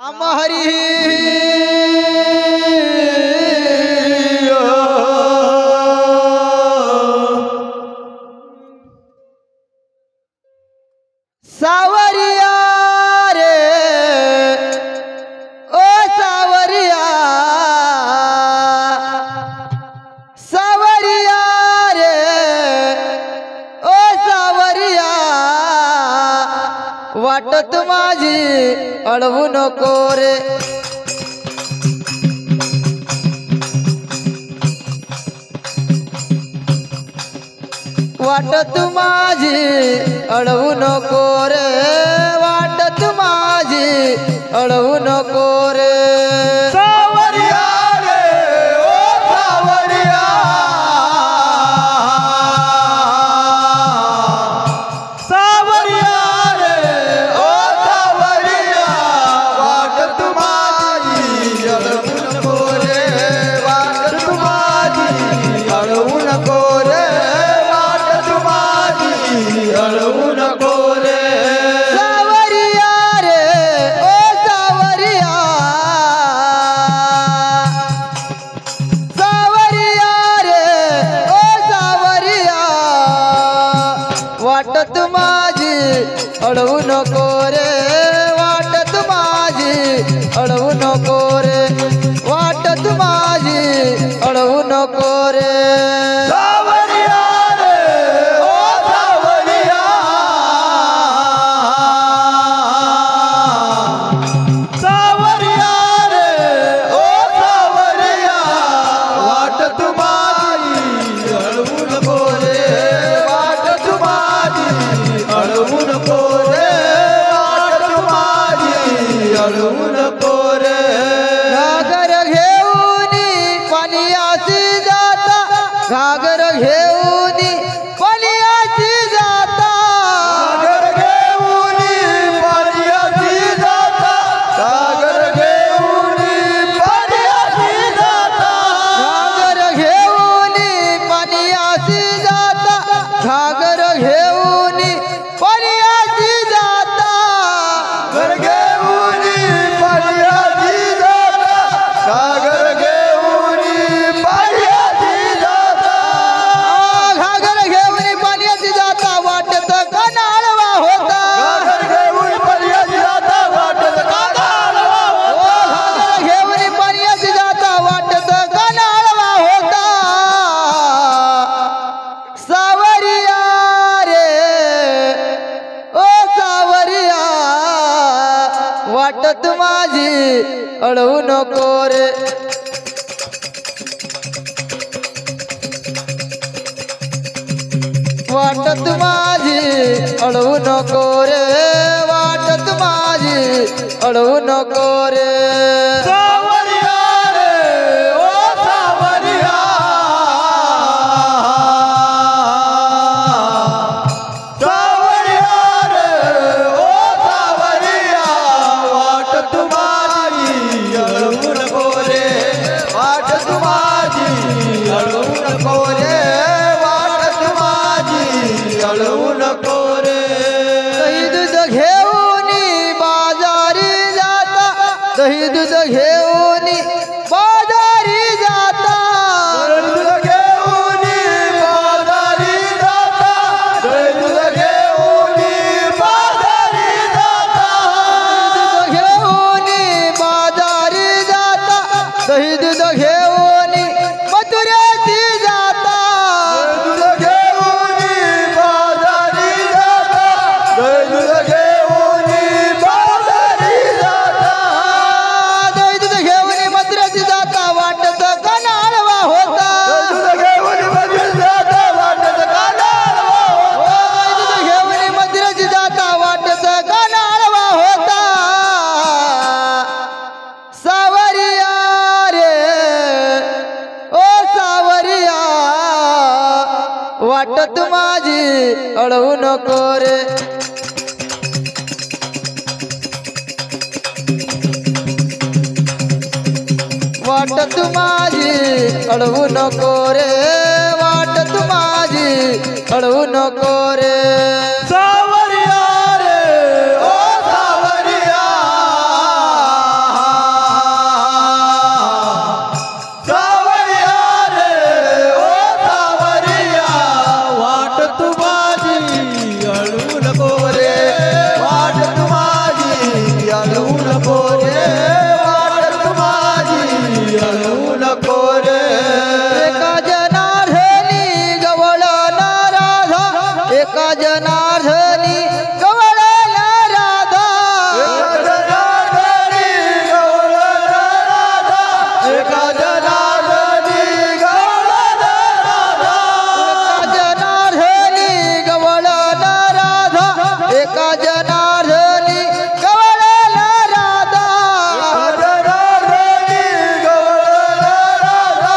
राम हरी सावरिया रे ओ सावरिया सावरिया रे ओ सावरिया वाटत माझी अडवू नको रे वाटत माझी अडवू नको रे वाटत माझी अडवू नको रे सावरिया रे ओ सावरिया सावरिया रे ओ सावरिया वाटत माझी अडवू नको रे वाटत माझी अडवू नको रे अडवू नको रे सावरिया रे ओ सावरिया सावरिया रे ओ सावरिया वाटत माझी अडवू नको रे वाटत माझी अडवू नको रे वाटत माझी अडवू नको रे सावरिया रे ओ सावरिया सावरिया रे ओ सावरिया वाटत माझी अडवू नको रे वाटत माझी अडवू नको रे वाटत माझी अडवू नको रे घागर घेऊन पाण्याची जाता घागर घेऊन पाण्याची जाता घागर घेऊन पाण्याची जाता घागर घेऊन पाण्याची जाता घागर घेऊन पाण्याची जाता घागर घेऊन पाण्याची जाता घागर घेऊन पाण्याची जाता घागर घेऊन पाण्याची जाता घागर घेऊन पाण्याची जाता वाटत कनाळवा होता घागर घेऊन पाण्याची जाता वाटत कानाळवा होता घागर घेऊन पाण्याची जाता वाटत कनाळवा होता सावरिया रे ओ सावरिया वाटत माझी अडवू नको रे वाटत माझी अडवू नको रे वाटत माझी अडवू नको रे सावरिया रे ओ सावरिया सावरिया रे ओ सावरिया वाटत माझी अडवू नको रे वाटत माझी अडवू नको रे वाटत माझी अडवू नको रे दही दूध घेऊन बाजारी जाता दही दूध घेऊन बाजारी जाता दूध घेऊन बाजारी जाता दूध घेऊन बाजारी जाता घेऊन बाजारी जाता दही दूध घेऊन मथुऱ्याची जाता दूध घेऊन बाजारी जाता दूध घेऊन बाजारी जाता दही दूध घेऊन मथुऱ्याची जाता वाटत कनाळवा होता दूध घेऊन बाजारी जाता वाटत कानाळवा होता दूध घेऊन मथुऱ्याची जाता वाटत कनाळवा होता सावरिया रे ओ सावरिया वाटत माझी अडवू नको रे वाटत माझी अडवू नको रे वाटत माझी अडवू नको रे सावरिया रे ओ सावरिया नको रे वाट माझी अळवू नको रे एका जनार्दनी गवळण राधा एका जनार्दनी गवळण राधा एका जनार्दनी गवळण राधा एका जनार्दनी गवळण राधा एका जनार्दनी गवळण राधा जनार्दनी गवळण राधा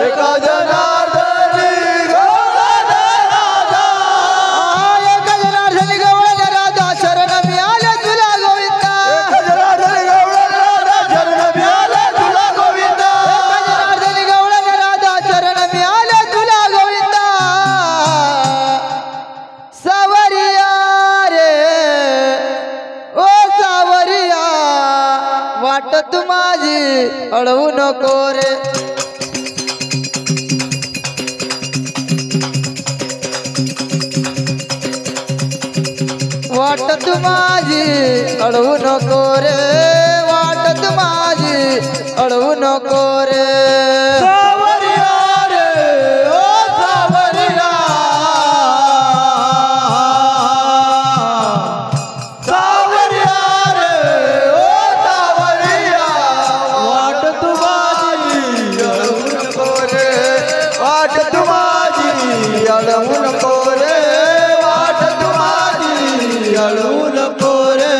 एका जनार्दनी गवळण राधा एका जनार्दनी गवळण राधा शरण मिळाले तुला गोविंदा जनार्दनी गवळण राधा शरण मिळाले तुला गोविंदा जनार्दनी गवळण राधा चरण मिळाले तुला गोविंदा सावरिया रे ओ सावरिया वाट तू माझी अडवू नको रे वाट तू माझी अडवू नको रे वाट तू माझी अडवू नको रे सावरिया रे ओ सावरिया सावरिया रे ओ सावरिया वाट तुम्हारी अळवू नको रे वाट तुम्हारी अळवू नको रे वाट तुम्हारी अळवू नको रे